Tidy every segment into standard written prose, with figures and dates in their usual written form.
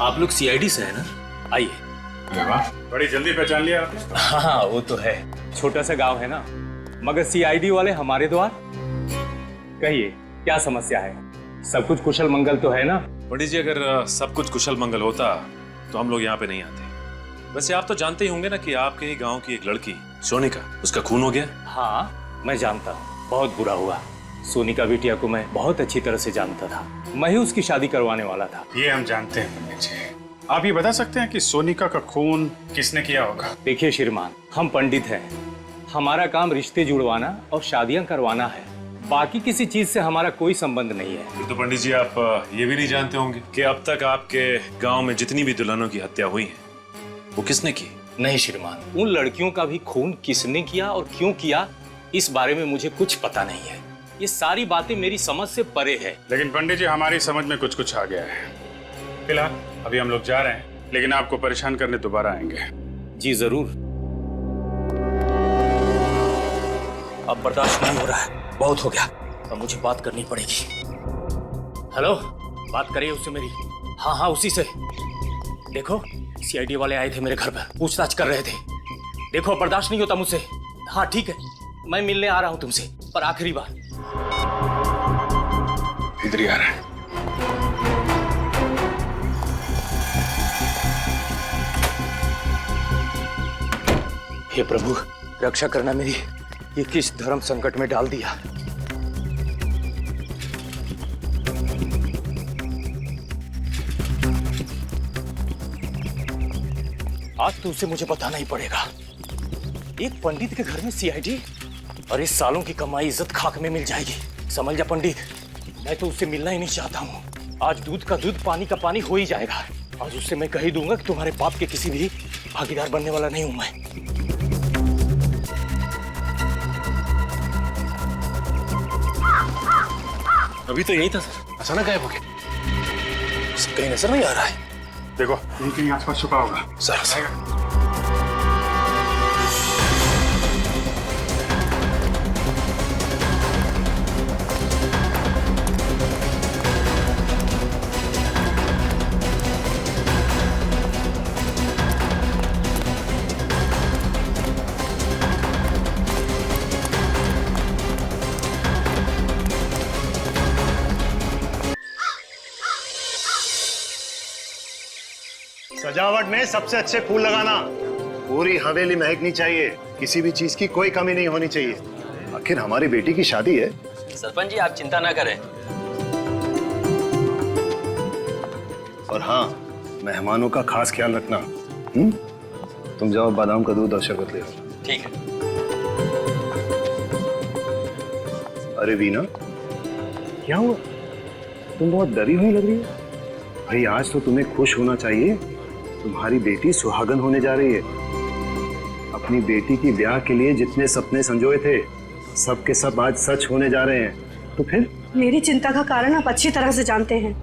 आप लोग सीआईडी से है ना? आइए। बड़ी जल्दी पहचान लिया आपने। हाँ वो तो है, छोटा सा गांव है ना, मगर सीआईडी वाले हमारे द्वार। कहिए क्या समस्या है? सब कुछ कुशल मंगल तो है ना? पंडित जी, अगर सब कुछ कुशल मंगल होता तो हम लोग यहाँ पे नहीं आते। वैसे आप तो जानते ही होंगे ना कि आपके ही गांव की एक लड़की सोनिका, उसका खून हो गया। हाँ मैं जानता हूँ, बहुत बुरा हुआ। सोनिका बिटिया को मैं बहुत अच्छी तरह से जानता था, मैं ही उसकी शादी करवाने वाला था। ये हम जानते हैं पंडित जी। आप ये बता सकते हैं कि सोनिका का खून किसने किया होगा? देखिए श्रीमान, हम पंडित हैं, हमारा काम रिश्ते जुड़वाना और शादियां करवाना है, बाकी किसी चीज से हमारा कोई संबंध नहीं है। फिर तो पंडित जी आप ये भी नहीं जानते होंगे कि अब तक आपके गांव में जितनी भी दुल्हनों की हत्या हुई है वो किसने की? नहीं श्रीमान, उन लड़कियों का भी खून किसने किया और क्यों किया इस बारे में मुझे कुछ पता नहीं है। ये सारी बातें मेरी समझ से परे है। लेकिन पंडित जी हमारी समझ में कुछ कुछ आ गया है। फिलहाल अभी हम लोग जा रहे हैं, लेकिन आपको परेशान करने दोबारा आएंगे। जी जरूर। अब बर्दाश्त नहीं हो रहा है, बहुत हो गया, अब मुझे बात करनी पड़ेगी। हेलो, बात करिए उससे मेरी। हाँ हाँ उसी से। देखो सीआईडी वाले आए थे मेरे घर पर, पूछताछ कर रहे थे। देखो बर्दाश्त नहीं होता मुझसे। हाँ ठीक है, मैं मिलने आ रहा हूं तुमसे, पर आखिरी बार। इधर ही आ रहा है। हे प्रभु, रक्षा करना मेरी, ये किस धर्म संकट में डाल दिया। आज तो उसे मुझे बताना ही पड़ेगा। एक पंडित के घर में सीआईडी, और इस सालों की कमाई इज्जत खाक में मिल जाएगी। समझ जा पंडित, मैं तो उससे मिलना ही नहीं चाहता हूँ। आज दूध का दूध पानी का पानी हो ही जाएगा। आज उससे मैं कह ही दूंगा कि तुम्हारे पाप के किसी भी भागीदार बनने वाला नहीं हूं मैं। अभी तो यही था सर, अचानक गायब हो गया। कहीं नजर नहीं आ रहा है। देखो यहीं कहीं आसपास छुपा होगा। सर सजावट में सबसे अच्छे फूल लगाना। पूरी हवेली महकनी चाहिए, किसी भी चीज की कोई कमी नहीं होनी चाहिए। आखिर हमारी बेटी की शादी है। सरपंच जी आप चिंता ना करें। और हाँ, मेहमानों का खास ख्याल रखना। तुम जाओ बादाम का दूध और शरबत ले आओ। ठीक है। अरे वीना, क्या हुआ? तुम बहुत डरी हुई लग रही हो। भाई आज तो तुम्हें खुश होना चाहिए, तुम्हारी बेटी सुहागन होने जा रही है। अपनी बेटी की ब्याह के लिए जितने सपने संजोए थे, सब के सब आज सच होने जा रहे हैं। तो फिर मेरी चिंता का कारण आप अच्छी तरह से जानते हैं।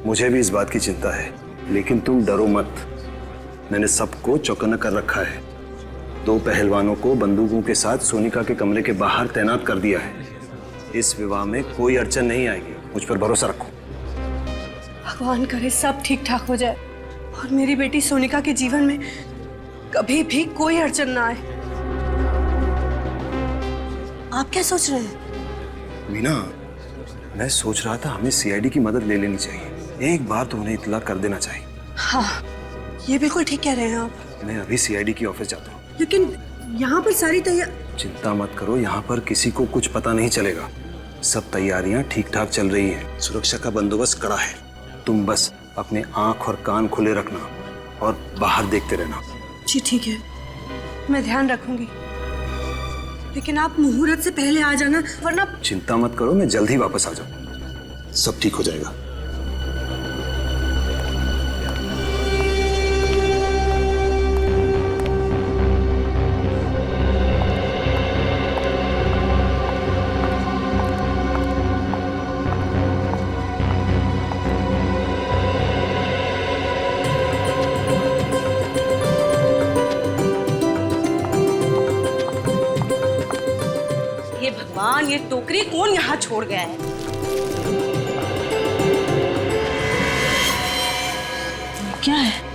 मुझे भी इस बात की चिंता है, लेकिन तुम डरो मत। मैंने सबको चौकन्ना कर रखा है। 2 पहलवानों को बंदूकों के साथ सोनिका के कमरे के बाहर तैनात कर दिया है। इस विवाह में कोई अड़चन नहीं आएगी, मुझ पर भरोसा रखो। भगवान करे सब ठीक ठाक हो जाए और मेरी बेटी सोनिका के जीवन में कभी भी कोई अड़चन ना आए। आप क्या सोच रहे हैं? मीना, मैं सोच रहा था हमें सीआईडी की मदद ले लेनी चाहिए। एक बार तो उन्हें इत्तला कर देना चाहिए। हाँ, ये बिल्कुल ठीक कह रहे हैं आप। मैं अभी सीआईडी की ऑफिस जाता हूँ। लेकिन यहाँ पर सारी चिंता मत करो, यहाँ पर किसी को कुछ पता नहीं चलेगा। सब तैयारियां ठीक ठाक चल रही हैं। सुरक्षा का बंदोबस्त कड़ा है। तुम बस अपने आंख और कान खुले रखना और बाहर देखते रहना। जी ठीक है, मैं ध्यान रखूंगी, लेकिन आप मुहूर्त से पहले आ जाना, वरना। चिंता मत करो, मैं जल्द ही वापस आ जाऊँ। सब ठीक हो जाएगा। ये भगवान, ये टोकरी कौन यहाँ छोड़ गया है? क्या है?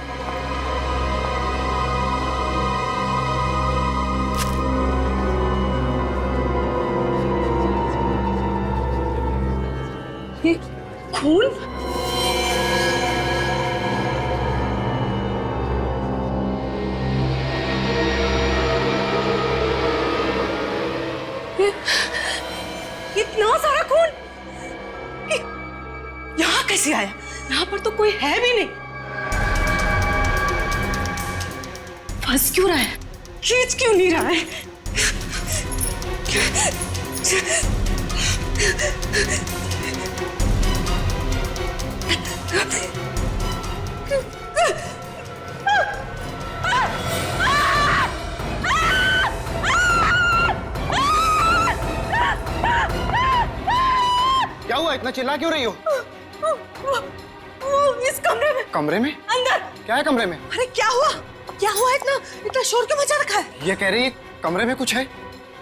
ये खून? इतना सारा खून यहाँ कैसे आया? यहाँ पर तो कोई है भी नहीं। फंस क्यों रहा है? खींच क्यों नहीं रहा है? क्या हुआ, इतना चिल्ला क्यों रही हो? वो इस कमरे में। कमरे में? अंदर। क्या है कमरे में? अरे क्या हुआ? क्या हुआ? इतना शोर क्यों मचा रखा है? ये कह रही है कमरे में कुछ है।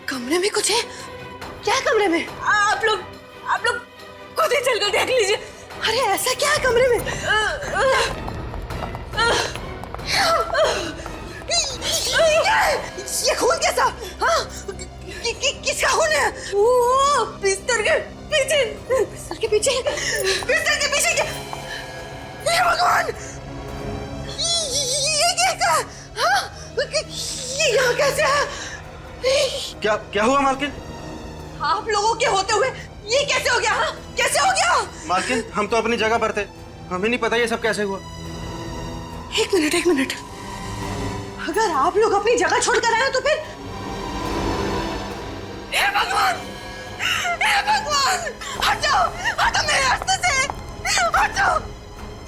कमरे में कुछ है? क्या है कमरे में? आप लोग खुद ही चलकर देख लीजिए। अरे ऐसा क्या है कमरे में? ये खून कैसा? हाँ? किसका खून है? वो बिस्तर के पीछे। बिस्तर के पीछे? बिस्तर के पीछे क्या? हे भगवान! ये क्या? हाँ? ये यहाँ कैसे है? क्या हुआ मालकिन? आप लोगों के होते हुए ये कैसे हो गया? हाँ? कैसे हो गया? मालकिन, हम तो अपनी जगह पर थे, हमें नहीं पता ये सब कैसे हुआ। एक मिनट। अगर आप लोग अपनी जगह छोड़कर आए हो तो फिर हे भगवान! हटो मेरे रास्ते से! हटो!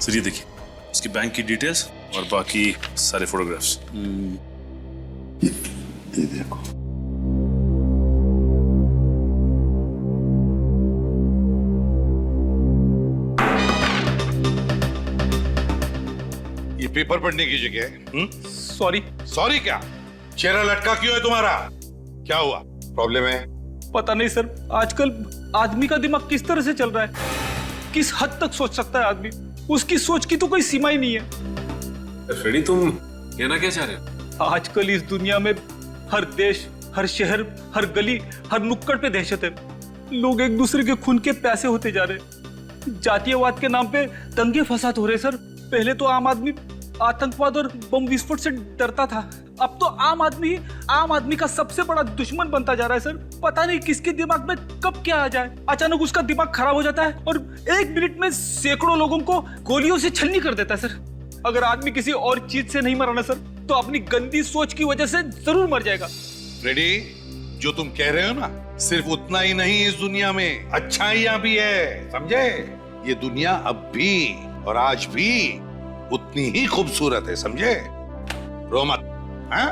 सर ये देखिए, उसकी बैंक की डिटेल्स और बाकी सारे फोटोग्राफ्स। ये देखो। ये पेपर पढ़ने की जगह है। सॉरी क्या? चेहरा लटका क्यों है तुम्हारा? क्या हुआ? प्रॉब्लम है? पता नहीं सर, आजकल आदमी का दिमाग किस तरह से चल रहा है, किस हद तक सोच सकता है आदमी, उसकी सोच की तो कोई सीमा ही नहीं है। फ्रेडी, तुम कहना क्या चाह रहे हो? आजकल इस दुनिया में हर देश, हर शहर, हर गली, हर नुक्कड़ पे दहशत है। लोग एक दूसरे के खून के प्यासे होते जा रहे। जातीयवाद के नाम पे दंगे फसाद हो रहे सर। पहले तो आम आदमी आतंकवाद और बम विस्फोट से डरता था, अब तो आम आदमी का सबसे बड़ा दुश्मन बनता जा रहा है सर। पता नहीं किसके दिमाग में कब क्या आ जाए, अचानक उसका दिमाग खराब हो जाता है और 1 मिनट में सैकड़ों लोगों को गोलियों से छलनी कर देता है सर। अगर आदमी किसी और चीज से नहीं मरा ना सर, तो अपनी गंदी सोच की वजह से जरूर मर जाएगा। रेडी, जो तुम कह रहे हो ना, सिर्फ उतना ही नहीं, इस दुनिया में अच्छाइयां भी है, समझे? ये दुनिया अब भी और आज भी उतनी ही खूबसूरत है, समझे? रो मत। हाँ?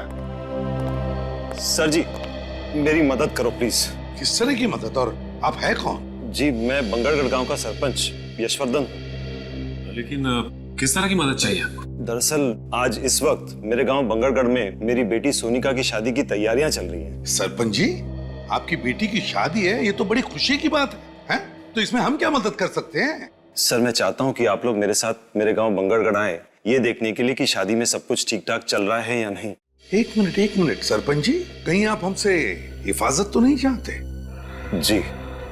सर जी, मेरी मदद करो प्लीज। किस तरह की मदद? और आप है कौन? जी, मैं बंगरगढ़ गांव का सरपंच यशवर्धन हूँ। लेकिन किस तरह की मदद चाहिए आपको? दरअसल आज इस वक्त मेरे गांव बंगरगढ़ में मेरी बेटी सोनिका की शादी की तैयारियां चल रही हैं। सरपंच जी, आपकी बेटी की शादी है, ये तो बड़ी खुशी की बात है? तो इसमें हम क्या मदद कर सकते हैं? सर, मैं चाहता हूं कि आप लोग मेरे साथ मेरे गांव बंगरगढ़ आए, ये देखने के लिए कि शादी में सब कुछ ठीक ठाक चल रहा है या नहीं। एक मिनट सरपंच जी, कहीं आप हमसे हिफाजत तो नहीं चाहते? जी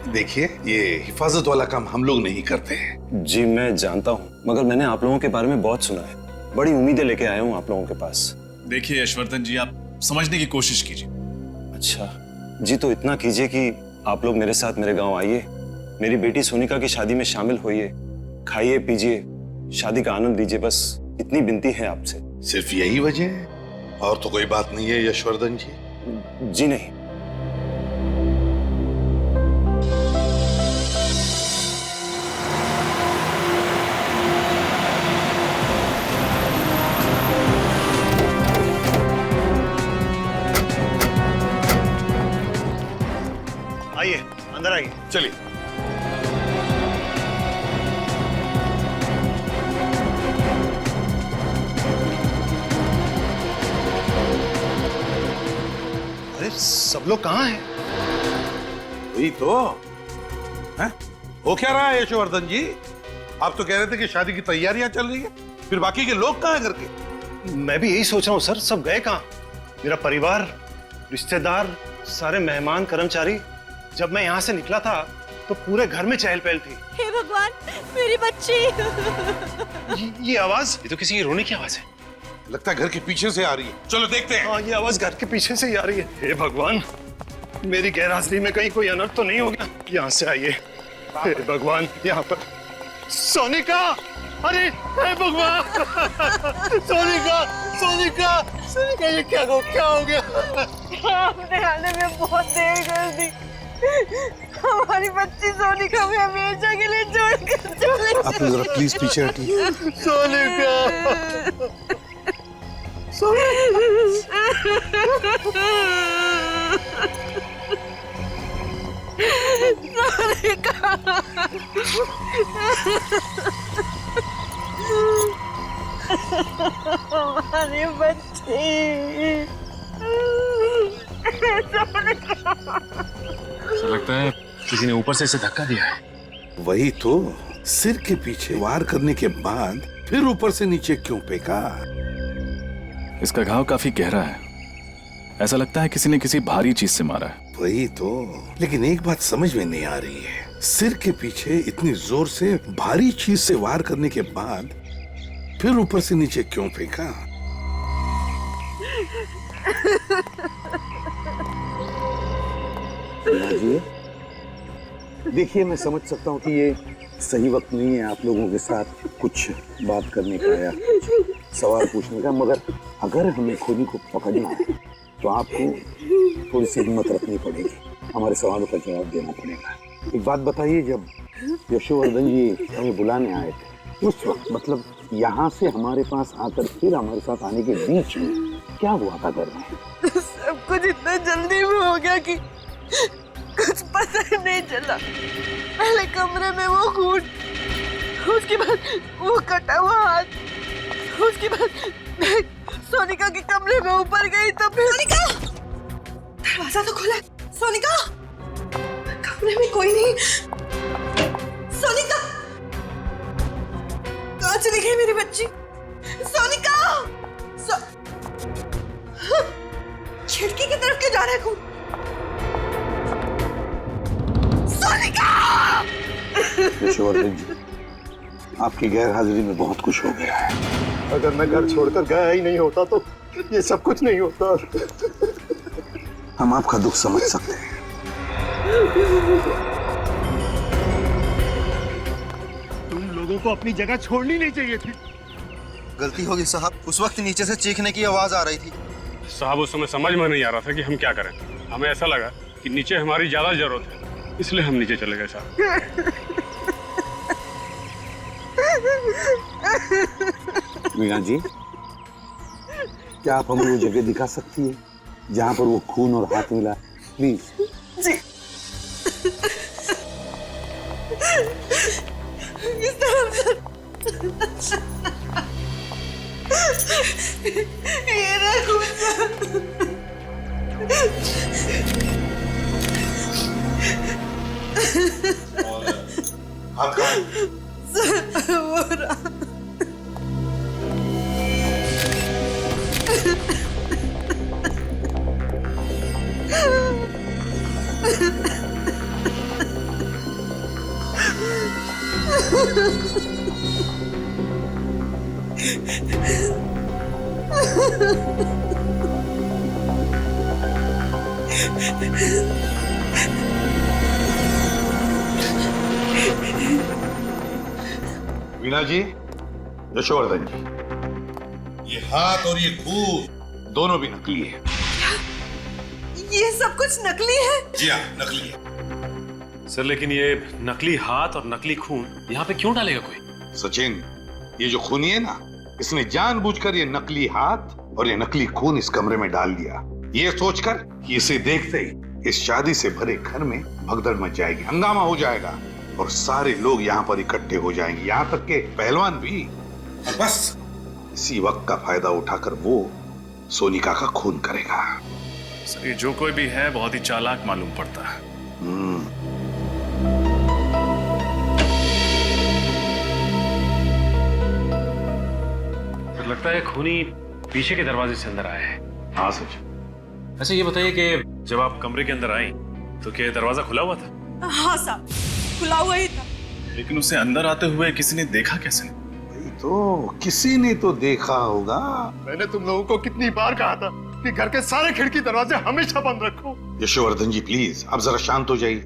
देखिए, ये हिफाजत वाला काम हम लोग नहीं करते हैं। जी मैं जानता हूँ, मगर मैंने आप लोगों के बारे में बहुत सुना है, बड़ी उम्मीदें लेके आया हूँ आप लोगों के पास। देखिए यशवर्धन जी, आप समझने की कोशिश कीजिए। अच्छा जी, तो इतना कीजिए कि आप लोग मेरे साथ मेरे गांव आइए, मेरी बेटी सोनिका की शादी में शामिल होइए, खाइए पीजिए, शादी का आनंद लीजिए, बस इतनी विनती है आपसे। सिर्फ यही वजह है? और तो कोई बात नहीं है यशवर्धन जी? जी नहीं। आइए, अंदर आइए। चलिए। अरे सब लोग कहाँ हैं? वही तो है। हो क्या रहा है यशवर्धन जी? आप तो कह रहे थे कि शादी की तैयारियां चल रही है। फिर बाकी के लोग कहाँ हैं घर के? मैं भी यही सोच रहा हूँ सर, सब गए कहाँ? मेरा परिवार, रिश्तेदार, सारे मेहमान, कर्मचारी। जब मैं यहाँ से निकला था तो पूरे घर में चहल पहल थी। हे भगवान, मेरी बच्ची। ये आवाज, ये तो किसी की रोने की आवाज है। लगता है घर के पीछे से आ रही है। चलो देखते हैं। हाँ, ये आवाज घर के पीछे से ही आ रही है। हे भगवान, मेरी गैरहाजिरी में कहीं कोई अनर्थ तो नहीं हो गया? यहाँ से आइए। हे भगवान, यहाँ पर सोनिका। अरे हे भगवान, सोनिका, सोनिका, सोनिका, ये क्या हो गया? आपने आने में बहुत देर कर दी। हमारी बच्ची सोनिका में हमेशा के लिए छोड़कर चले। आप जरा प्लीज पीछे हटिए। सोनिका, हमारी बच्ची। ऐसा लगता है किसी ने ऊपर से इसे धक्का दिया है। वही तो, सिर के पीछे वार करने के बाद फिर ऊपर से नीचे क्यों फेंका? इसका घाव काफी गहरा है। ऐसा लगता है किसी ने किसी भारी चीज से मारा है। वही तो, लेकिन एक बात समझ में नहीं आ रही है, सिर के पीछे इतनी जोर से भारी चीज से वार करने के बाद फिर ऊपर से नीचे क्यों फेंका? देखिए, मैं समझ सकता हूँ कि ये सही वक्त नहीं है आप लोगों के साथ कुछ बात करने का या सवाल पूछने का, मगर अगर हमें खोनी को पकड़ना है तो आपको थोड़ी सी हिम्मत रखनी पड़ेगी, हमारे सवालों का जवाब देना पड़ेगा। एक बात बताइए, जब यशोवर्धन जी हमें बुलाने आए थे उस वक्त, मतलब यहाँ से हमारे पास आकर फिर हमारे साथ आने के बीच में क्या हुआ था घर में? सब कुछ इतना जल्दी में हो गया कि कुछ पता ही नहीं चला। पहले कमरे में वो खून, उसके बाद वो कटा हुआ हाथ, उसके बाद मैं सोनिका के कमरे में ऊपर गई तो फिर सोनिका, दरवाजा तो खुला है। सोनिका, कमरे में कोई नहीं। सोनिका, कहाँ चली गई मेरी बच्ची? सोनिका, खिड़की की तरफ क्यों जा रहा है खून? यशोवर्धन जी, आपकी गैर हाजिरी में बहुत कुछ हो गया है। अगर मैं घर छोड़कर गया ही नहीं होता तो ये सब कुछ नहीं होता। हम आपका दुख समझ सकते हैं। तुम लोगों को अपनी जगह छोड़नी नहीं चाहिए थी। गलती होगी साहब, उस वक्त नीचे से चीखने की आवाज आ रही थी। साहब, उस समय समझ में नहीं आ रहा था कि हम क्या करें। हमें ऐसा लगा कि नीचे हमारी ज्यादा जरूरत है, इसलिए हम नीचे चले गए साहब। वीणा जी, क्या आप हमें वो जगह दिखा सकती है जहाँ पर वो खून और हाथ मिला? प्लीज। जी। इस तरफ ये रहा खून। हाथ कहाँ है? वो रहा। वीणा जी, यशोवर्धन जी, ये हाथ और ये खून दोनों भी नकली है। ये सब कुछ नकली है? जी हाँ, नकली है। सर, लेकिन ये नकली हाथ और नकली खून यहाँ पे क्यों डालेगा कोई? सचिन, ये जो खूनी है ना, इसने जानबूझकर ये नकली हाथ और ये नकली खून इस कमरे में डाल दिया, ये सोचकर कि इसे देखते ही इस शादी से भरे घर में भगदड़ मच जाएगी, हंगामा हो जाएगा और सारे लोग यहाँ पर इकट्ठे हो जाएंगे, यहाँ तक के पहलवान भी। और बस इसी वक्त का फायदा उठाकर वो सोनिका का खून करेगा। सर, ये जो कोई भी है बहुत ही चालाक मालूम पड़ता है। लगता है खूनी पीछे के दरवाजे से अंदर आया है। हाँ सच। अच्छा ये बताइए कि जब आप कमरे के अंदर आई तो क्या दरवाजा खुला हुआ था? हाँ साहब, खुला हुआ ही था। लेकिन उसे अंदर आते हुए किसी ने देखा कैसे? तो किसी ने तो देखा होगा। मैंने तुम लोगों को कितनी बार कहा था कि घर के सारे खिड़की दरवाजे हमेशा बंद रखो। यशोवर्धन जी प्लीज आप जरा शांत हो जाइए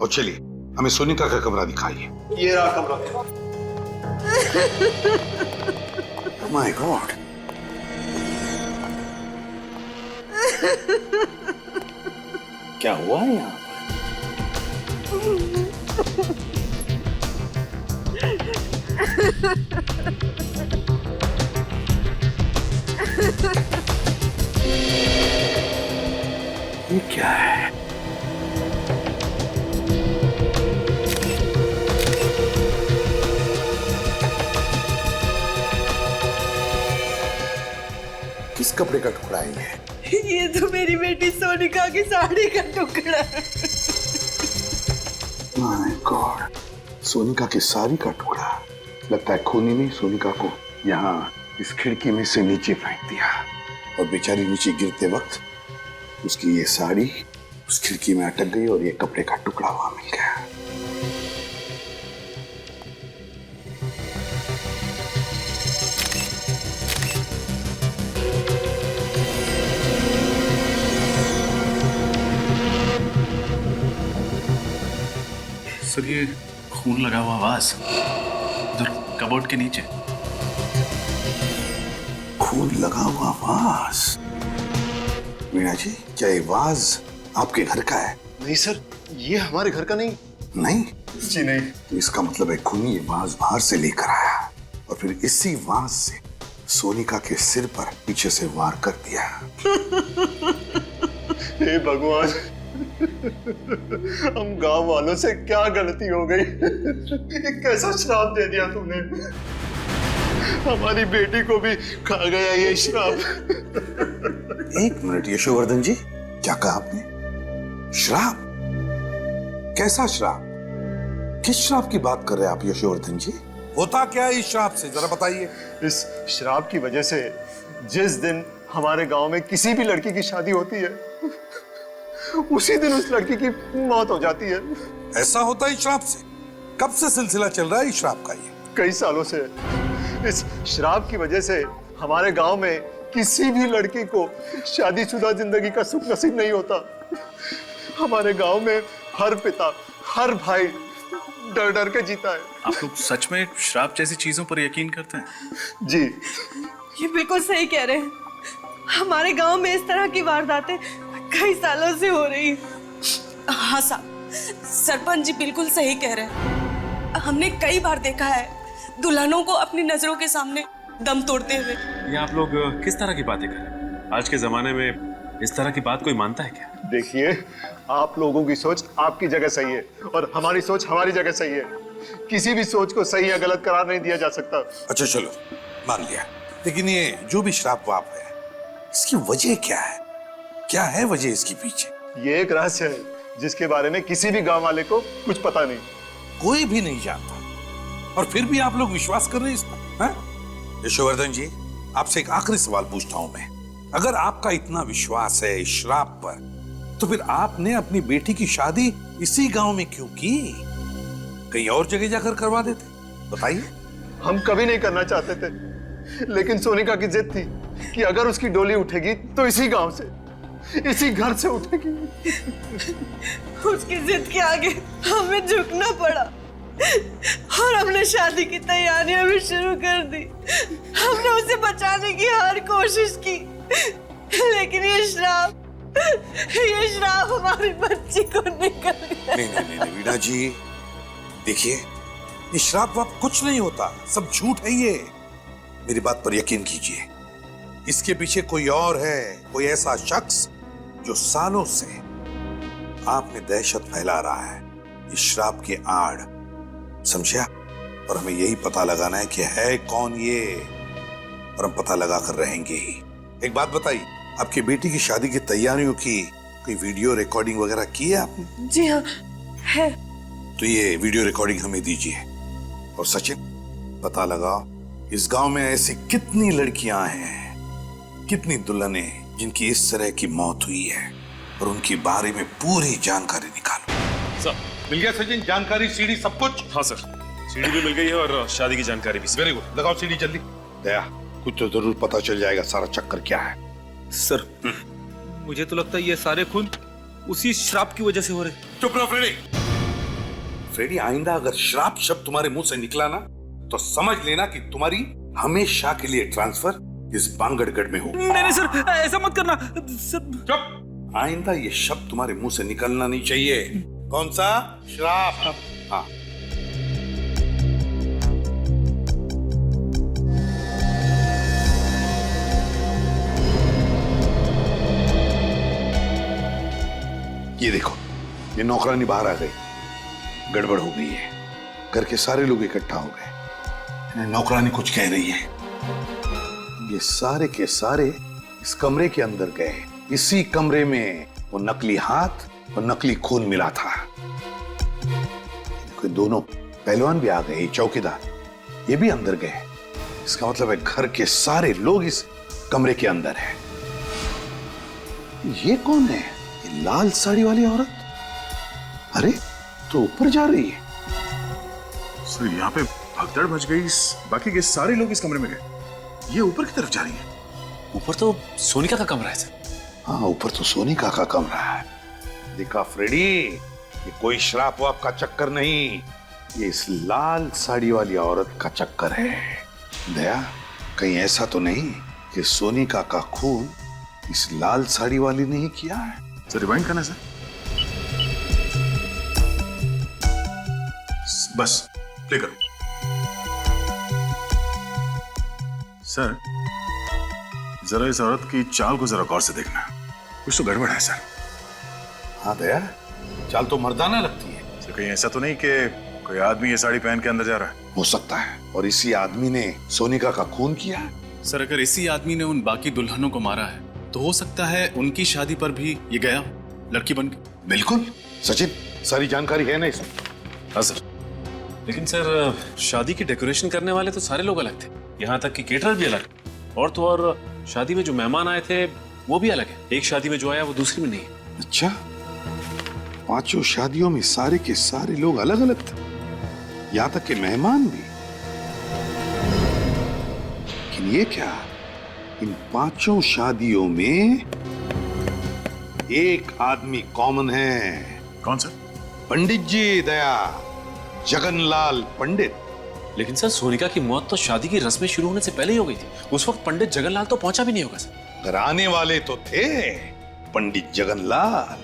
और चलिए हमें सोनिका का कमरा दिखाइए। ये रहा कमरा। माय गॉड, क्या हुआ है यहाँ ये क्या है? किस कपड़े का टुकड़ा है ये तो मेरी बेटी सोनिका की साड़ी का टुकड़ा है। माय गॉड, सोनिका की साड़ी का टुकड़ा। लगता है खूनी ने सोनिका को यहाँ इस खिड़की में से नीचे फेंक दिया और बेचारी नीचे गिरते वक्त उसकी ये साड़ी उस खिड़की में अटक गई और ये कपड़े का टुकड़ा वहां मिल गया। सर ये खून लगा हुआ वास उधर कबोर्ड के नीचे। खून लगा हुआ वाज। मीना जी, क्या ये वाज आपके घर का है? नहीं सर, ये हमारे घर का नहीं। नहीं जी नहीं। तो इसका मतलब है खूनी ये वाज बाहर से लेकर आया और फिर इसी वाज से सोनिका के सिर पर पीछे से वार कर दिया। हे भगवान, हम गांव वालों से क्या गलती हो गई? कैसा श्राप दे दिया तूने? हमारी बेटी को भी खा गया ये श्राप। एक मिनट यशोवर्धन जी, क्या कहा आपने? श्राप? कैसा श्राप? किस श्राप की बात कर रहे हैं आप यशोवर्धन जी? होता क्या है इस श्राप से, जरा बताइए। इस श्राप की वजह से जिस दिन हमारे गांव में किसी भी लड़की की शादी होती है उसी दिन उस लड़की की मौत हो जाती है। ऐसा होता है इस श्राप से? कब से सिलसिला चल रहा है इस श्राप का? ये कई सालों से। इस श्राप की वजह से हमारे गांव में किसी भी लड़की को शादीशुदा जिंदगी का सुख नसीब नहीं होता। हमारे गांव में हर पिता, हर भाई डर डर के जीता है। आप लोग सच में श्राप जैसी चीजों पर यकीन करते हैं? जी। ये बिल्कुल सही कह रहे हैं। हमारे गांव में इस तरह की वारदातें कई सालों से हो रही हैं। हाँ साहब, सरपंच जी बिल्कुल सही कह रहे हैं। हमने कई बार देखा है दुल्हनों को अपनी नजरों के सामने दम तोड़ते हुए। ये आप लोग किस तरह की बातें कर रहे हैं? आज के जमाने में इस तरह की बात कोई मानता है क्या? देखिए, आप लोगों की सोच आपकी जगह सही है और हमारी सोच हमारी जगह सही है। किसी भी सोच को सही या गलत करार नहीं दिया जा सकता। अच्छा चलो, मान लिया। लेकिन ये जो भी श्राप वाप है, इसकी वजह क्या है? क्या है वजह इसके पीछे? ये एक रहस्य है जिसके बारे में किसी भी गांव वाले को कुछ पता नहीं। कोई भी नहीं जानता और फिर भी आप लोग विश्वास कर रहे हैं इस पर? यशोवर्धन जी, आपसे एक आखिरी सवाल पूछता हूं मैं। अगर आपका इतना विश्वास है इस श्राप पर, तो फिर आपने अपनी बेटी की शादी इसी गांव में क्यों की? कहीं और जगह जाकर करवा देते? बताइए। हम कभी नहीं करना चाहते थे, लेकिन सोनिका की जिद थी कि अगर उसकी डोली उठेगी तो इसी गांव से, इसी घर से उठेगी। उसकी जिद के आगे हमें झुकना पड़ा और हमने शादी की तैयारियां भी शुरू कर दी। हमने उसे बचाने की हर कोशिश की, लेकिन ये श्राप हमारी बच्ची को निकल गया। नहीं वीणा जी, देखिए, ये श्राप वाप कुछ नहीं होता, सब झूठ है ये। मेरी बात पर यकीन कीजिए, इसके पीछे कोई और है, कोई ऐसा शख्स जो सालों से आप में दहशत फैला रहा है इस श्राप के आड़, समझा? और हमें यही पता लगाना है कि है कौन ये, और हम पता लगा कर रहेंगे ही। एक बात बताइए, आपकी बेटी की शादी की तैयारियों की कोई वीडियो रिकॉर्डिंग वगैरह की है आपने? जी हाँ, है। तो ये वीडियो रिकॉर्डिंग हमें दीजिए। और सचिन, पता लगाओ इस गांव में ऐसी कितनी लड़कियां हैं, कितनी दुल्हनें जिनकी इस तरह की मौत हुई है, और उनके बारे में पूरी जानकारी निकालो। सर मिल गया सचिन? जानकारी, सीडी, सब कुछ? हाँ सर, सीडी भी मिल गई है और शादी की जानकारी भी। वेरी गुड, लगाओ सीडी जल्दी। दया, कुछ तो जरूर पता चल जाएगा सारा चक्कर क्या है। सर मुझे तो लगता है ये सारे खून उसी श्राप की वजह से हो रहे। चुप रहो फ्रेडी। फ्रेडी, आइंदा अगर श्राप शब्द तुम्हारे मुंह से निकला ना, तो समझ लेना कि तुम्हारी हमेशा के लिए ट्रांसफर इस बांगड़गढ़ में होगा। नहीं सर, ऐसा मत करना सर। चुप। आइंदा ये शब्द तुम्हारे मुंह से निकलना नहीं चाहिए। कौन सा? श्राप। हाँ। ये देखो, ये नौकरानी बाहर आ गई। गड़बड़ हो गई है, घर के सारे लोग इकट्ठा हो गए। नौकरानी कुछ कह रही है। ये सारे के सारे इस कमरे के अंदर गए। इसी कमरे में वो नकली हाथ और नकली खून मिला था। देखो, दोनों पहलवान भी आ गए, चौकीदार ये भी अंदर गए। इसका मतलब है घर के सारे लोग इस कमरे के अंदर हैं। ये कौन है? ये लाल साड़ी वाली औरत? अरे, तो ऊपर जा रही है। सर यहाँ पे भगदड़ मच गई, बाकी के सारे लोग इस कमरे में गए। ये ऊपर की तरफ जा रही है। ऊपर तो सोनिका का कमरा है सर। हाँ, ऊपर तो सोनिका का कमरा है। देखा फ्रेडी, ये कोई श्राप वाप का चक्कर नहीं, ये इस लाल साड़ी वाली औरत का चक्कर है। दया, कहीं ऐसा तो नहीं कि सोनिका का खून इस लाल साड़ी वाली ने ही किया है? सर रिवाइंड करना सर। बस प्ले करो सर। जरा इस औरत की चाल को जरा गौर से देखना, कुछ तो गड़बड़ है सर। हाँ दया, चाल तो मर्दाना लगती है। सर कहीं ऐसा तो नहीं कि कोई आदमी ये साड़ी पहन के अंदर जा रहा है? हो सकता है, और इसी आदमी ने सोनिका का खून किया है। सर अगर इसी आदमी ने उन बाकी दुल्हनों को मारा है तो हो सकता है उनकी शादी पर भी ये गया लड़की बन के। बिल्कुल सचिन, सारी जानकारी है ना इसमें? हाँ सर, लेकिन सर शादी की डेकोरेशन करने वाले तो सारे लोग अलग थे, यहाँ तक कि केटरर भी अलग, और तो और शादी में जो मेहमान आए थे वो भी अलग है। एक शादी में जो आया वो दूसरी में नहीं है। अच्छा, पांचों शादियों में सारे के सारे लोग अलग अलग थे, यहाँ तक के मेहमान भी। लेकिन ये क्या, इन पांचों शादियों में एक आदमी कॉमन है। कौन सर? पंडित जी, दया, जगनलाल पंडित। लेकिन सर सोनिका की मौत तो शादी की रस्में शुरू होने से पहले ही हो गई थी। उस वक्त पंडित जगनलाल तो पहुंचा भी नहीं होगा सर। अगर आने वाले तो थे पंडित जगनलाल,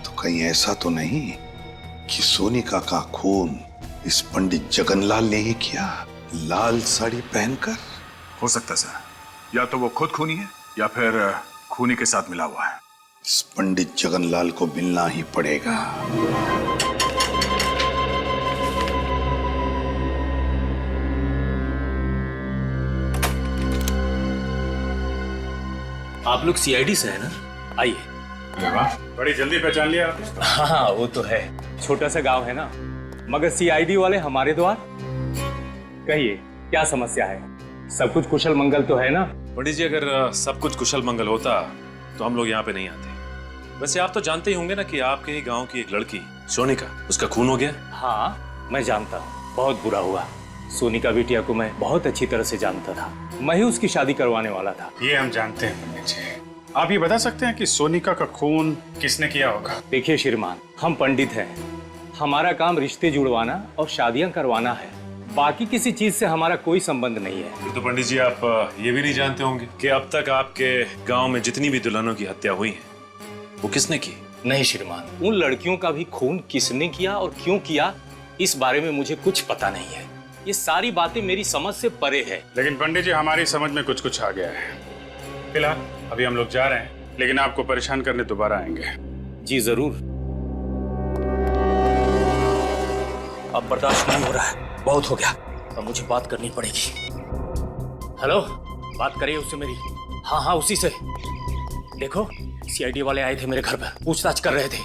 तो कहीं ऐसा तो नहीं कि सोनिका का खून इस पंडित जगनलाल ने ही किया, लाल साड़ी पहनकर? हो सकता है सर, या तो वो खुद खूनी है या फिर खूनी के साथ मिला हुआ है। इस पंडित जगनलाल को मिलना ही पड़ेगा। आप लोग सीआईडी से है ना? आइए। बड़ी जल्दी पहचान लिया आपने। हाँ वो तो है, छोटा सा गांव है ना, मगर सीआईडी वाले हमारे द्वार। कहिए क्या समस्या है? सब कुछ कुशल मंगल तो है ना? पंडित जी अगर सब कुछ कुशल मंगल होता तो हम लोग यहाँ पे नहीं आते। वैसे आप तो जानते ही होंगे ना कि आपके ही गांव की एक लड़की सोनिका, उसका खून हो गया। हाँ मैं जानता हूँ, बहुत बुरा हुआ। सोनिका बिटिया को मैं बहुत अच्छी तरह से जानता था, मैं ही उसकी शादी करवाने वाला था। ये हम जानते हैं पंडित जी। आप ये बता सकते हैं कि सोनिका का खून किसने किया होगा? देखिए श्रीमान, हम पंडित हैं, हमारा काम रिश्ते जुड़वाना और शादियां करवाना है, बाकी किसी चीज से हमारा कोई संबंध नहीं है। फिर तो पंडित जी आप ये भी नहीं जानते होंगे कि अब तक आपके गांव में जितनी भी दुल्हनों की हत्या हुई है वो किसने की? नहीं श्रीमान, उन लड़कियों का भी खून किसने किया और क्यों किया इस बारे में मुझे कुछ पता नहीं है। ये सारी बातें मेरी समझ से परे है। लेकिन पंडित जी हमारी समझ में कुछ कुछ आ गया है। फिलहाल अभी हम लोग जा रहे हैं, लेकिन आपको परेशान करने दोबारा आएंगे। जी जरूर। अब बर्दाश्त नहीं हो रहा है, बहुत हो गया, अब मुझे बात करनी पड़ेगी। हेलो, बात करिए उससे मेरी। हाँ हाँ उसी से। देखो सीआईडी वाले आए थे मेरे घर पर, पूछताछ कर रहे थे।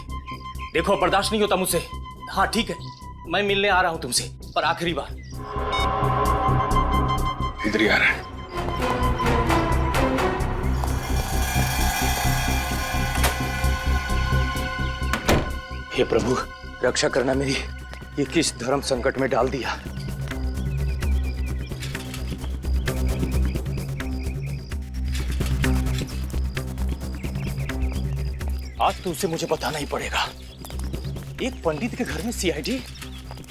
देखो बर्दाश्त नहीं होता मुझसे। हाँ ठीक है, मैं मिलने आ रहा हूं तुमसे, पर आखिरी बार। इधर ही आ रहा है। हे प्रभु, रक्षा करना मेरी। ये किस धर्म संकट में डाल दिया। आज तो उसे मुझे बताना ही पड़ेगा। एक पंडित के घर में सीआईडी,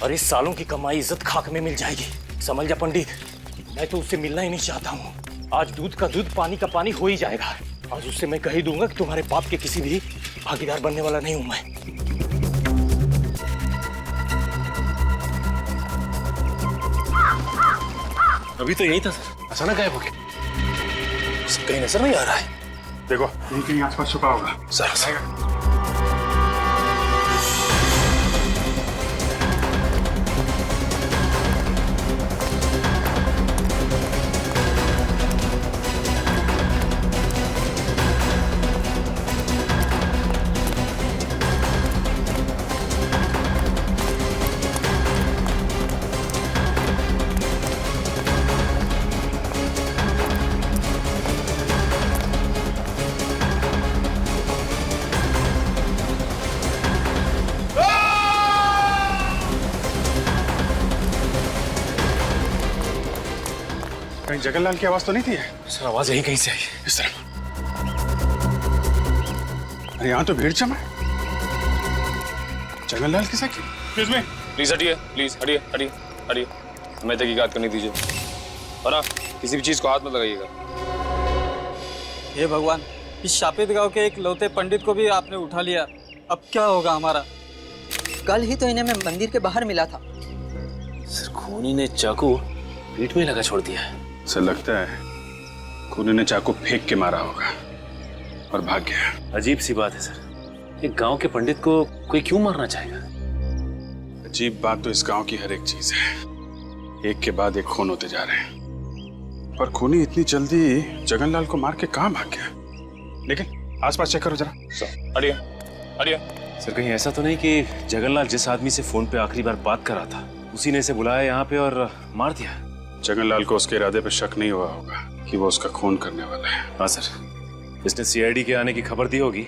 और इस सालों की कमाई इज्जत खाक में मिल जाएगी। समझ जा पंडित, मैं तो उससे मिलना ही नहीं चाहता हूँ। आज दूध का दूध, पानी का पानी हो ही जाएगा। आज उससे मैं कह ही दूंगा कि तुम्हारे पाप के किसी भी भागीदार बनने वाला नहीं हूं मैं। अभी तो यही था सर, अचानक गायब हो गया। कहीं नजर नहीं आ रहा है। देखो यहीं कहीं आसपास छुपा होगा। सर कहीं जगनलाल की आवाज तो नहीं थी? सर आवाज यही कहीं से आई। इस तरफ। अरे यहाँ तो भीड़ जमा है। जगनलाल के साथ एक्सक्यूज मी, प्लीज हटिए, प्लीज हटिए हटिए हटिए, हमें तहकीकात करने दीजिए। और हाँ, किसी भी चीज को हाथ मत लगाइएगा। हे भगवान, इस शापित गांव के एक लौते पंडित को भी आपने उठा लिया। अब क्या होगा हमारा? कल ही तो इन्हें मैं मंदिर के बाहर मिला था। सर खूनी ने चाकू पीठ में लगा छोड़ दिया है। सर लगता है खूनी ने चाकू फेंक के मारा होगा और भाग गया। अजीब सी बात है सर, एक गांव के पंडित को कोई क्यों मारना चाहेगा? अजीब बात तो इस गांव की हर एक चीज है। एक के बाद एक खून होते जा रहे हैं, पर खूनी इतनी जल्दी जगनलाल को मार के कहां भाग गया? लेकिन आसपास चेक करो जरा। हटिए हटिए। सर कहीं ऐसा तो नहीं कि जगनलाल जिस आदमी से फोन पे आखिरी बार बात कर रहा था, उसी ने इसे बुलाया यहाँ पे और मार दिया? जगनलाल को उसके इरादे पे शक नहीं हुआ होगा कि वो उसका खून करने वाला है। हाँ सर, इसने सीआईडी के आने की खबर दी होगी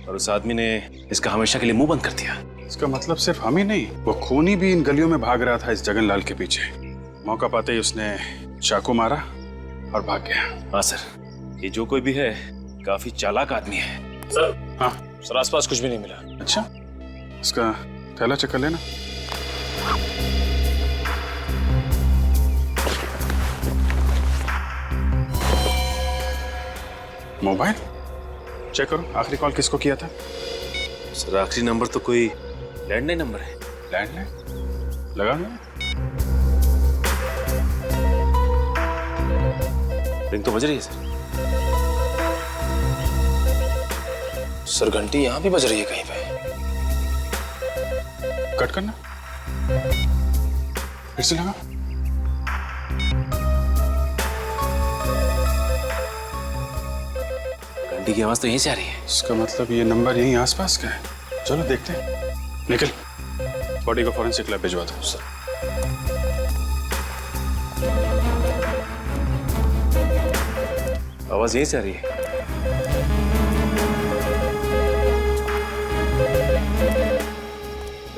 और उस आदमी ने इसका हमेशा के लिए मुंह बंद कर दिया। इसका मतलब सिर्फ हम ही नहीं, वो खूनी भी इन गलियों में भाग रहा था इस जगनलाल के पीछे। मौका पाते ही उसने चाकू मारा और भाग गया। हाँ सर, ये जो कोई भी है काफी चालाक आदमी है। सर हाँ सर, आसपास कुछ भी नहीं मिला। अच्छा, इसका थैला चेक कर लेना। मोबाइल चेक करो, आखिरी कॉल किसको किया था? सर आखिरी नंबर तो कोई लैंडलाइन नंबर है। लैंडलाइन लगा ना? रिंग तो बज रही है सर। सर घंटी यहाँ भी बज रही है कहीं पे। कट करना, फिर से लगा। घंटी की आवाज तो यहीं से आ रही है। इसका मतलब ये नंबर यहीं आसपास का है। चलो देखते हैं। निकल, बॉडी को फॉरेंसिक लैब भिजवा दो। सर आवाज यहीं से आ रही है।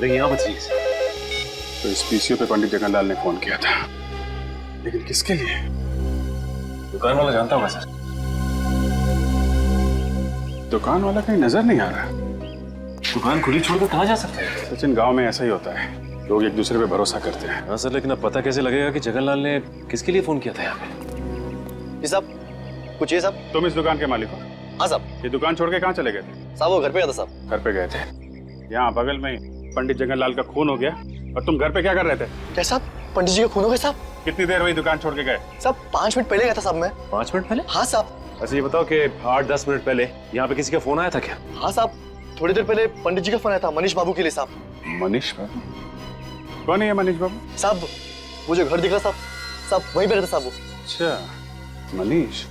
रिंग यहाँ बज रही है। तो इस पीसीओ पे पंडित जगनलाल ने फोन किया था, लेकिन किसके लिए? दुकान वाला जानता होगा सर। दुकान वाला कहीं नजर नहीं आ रहा। दुकान खुली छोड़कर कहाँ जा सकते हैं? सचिन, गांव में ऐसा ही होता है, लोग एक दूसरे पे भरोसा करते हैं। हाँ सर, लेकिन अब पता कैसे लगेगा कि जगनलाल ने किसके लिए फोन किया था यहाँ पे? जी साहब, कुछ ये साहब। तुम इस दुकान के मालिक हो? हाँ साहब। ये दुकान छोड़ के कहाँ चले गए थे? साहब वो घर पे गया था साहब। घर पे गए थे। यहाँ बगल में पंडित जगनलाल का खून हो गया और तुम घर पे क्या कर रहे थे? क्या साहब, पंडित जी का खून हो गया साहब? कितनी देर हुई दुकान छोड़ के गए? साहब 5 मिनट पहले गया था साहब मैं। 5 मिनट पहले? हाँ साहब। अच्छा ये बताओ कि 8-10 मिनट पहले यहाँ पे किसी का फोन आया था क्या? हाँ साहब, थोड़ी देर पहले पंडित जी का फोन आया था मनीष बाबू के लिए साहब। मनीष बाबू? कौन है ये मनीष बाबू? साहब वो जो घर दिख रहा साहब, साहब वहीं पे रहता साहब वो। अच्छा मनीष,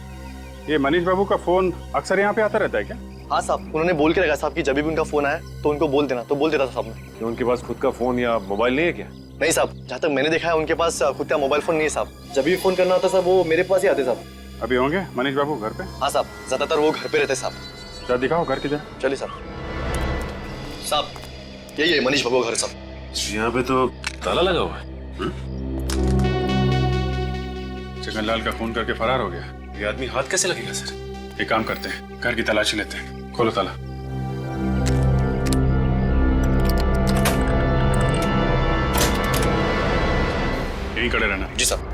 ये मनीष बाबू का फोन अक्सर यहाँ पे आता रहता है क्या? हाँ साहब, उन्होंने बोल के रखा साहब कि जब भी उनका फोन आए तो उनको बोल देना, तो बोल देता था साहब ने। उनके पास खुद का फोन या मोबाइल नहीं है क्या? नहीं साहब, जहाँ तक मैंने देखा है उनके पास खुद का मोबाइल फोन नहीं है साहब। जब भी फोन करना होता साहब वो मेरे पास ही आते साहब। अभी होंगे मनीष बाबू घर पे? हाँ साहब, ज्यादातर वो घर पे रहते साहब। क्या दिखाओ घर किधर? चलिए साहब। साहब यही है मनीष बाबू का घर साहब। यहाँ पे तो ताला लगा हुआ है। जगनलाल का खून करके फरार हो गया। ये आदमी हाथ कैसे लगेगा सर? एक काम करते हैं, घर की तलाशी लेते हैं। खोलो ताला। यहीं खड़े रहना। जी साहब।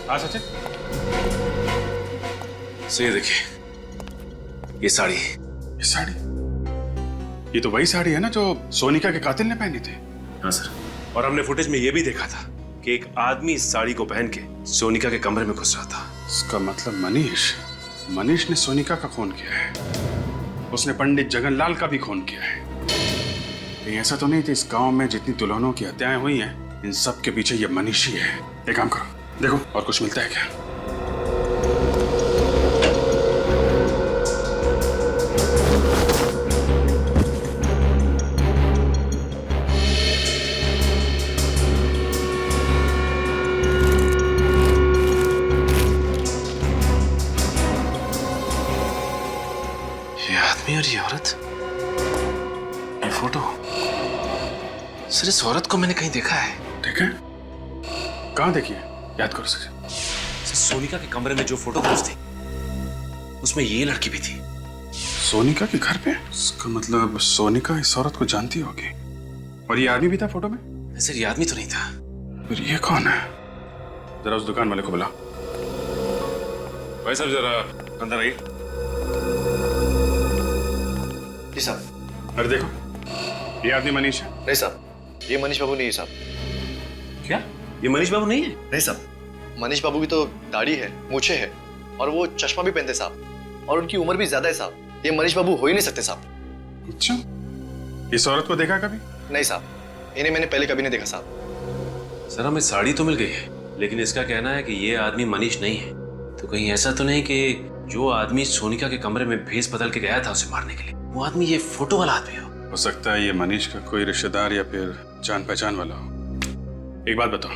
हाँ सचिन, सही देखिए, ये साड़ी। ये साड़ी? ये तो वही साड़ी है ना जो सोनिका के कातिल ने पहनी थी। हाँ सर, और हमने फुटेज में ये भी देखा था कि एक आदमी इस साड़ी को पहन के सोनिका के कमरे में घुस रहा था। इसका मतलब मनीष ने सोनिका का खून किया है। उसने पंडित जगनलाल का भी खून किया है। कहीं ऐसा तो नहीं कि इस गांव में जितनी दुल्हनों की हत्याएं हुई हैं, इन सब के पीछे ये मनीष ही है। एक काम करो, देखो और कुछ मिलता है क्या। ये आदमी और ये औरत, ये फोटो, सर इस औरत को मैंने कहीं देखा है। देखा? कहाँ देखी है? याद करो सर। सोनिका के कमरे में जो फोटोग्राफ्स थी उसमें ये लड़की भी थी। सोनिका के घर पे? इसका मतलब सोनिका इस औरत को जानती होगी। और ये आदमी भी था फोटो में? सर ये आदमी तो नहीं था। फिर ये कौन है? जरा उस दुकान वाले को बुला। भाई साहब जरा अंदर आइए। जी साहब। अरे देखो, ये आदमी मनीष है। नहीं साहब, ये मनीष बाबू नहीं है साहब। क्या? ये मनीष बाबू नहीं है? नहीं साहब, मनीष बाबू की तो दाढ़ी है, मूछें है और वो चश्मा भी पहनते साहब, और उनकी उम्र भी ज्यादा है साहब। ये मनीष बाबू हो ही नहीं सकते साहब। अच्छा, इस औरत को देखा कभी? नहीं साहब, इन्हें मैंने पहले कभी नहीं देखा साहब। सर हमें साड़ी तो मिल गई है, लेकिन इसका कहना है कि ये आदमी मनीष नहीं है। तो कहीं ऐसा तो नहीं कि जो आदमी सोनिका के कमरे में भेस बदल के गया था उसे मारने के लिए, वो आदमी ये फोटो वाला आदमी हो सकता है ये मनीष का कोई रिश्तेदार या फिर जान पहचान वाला हो। एक बात बताओ,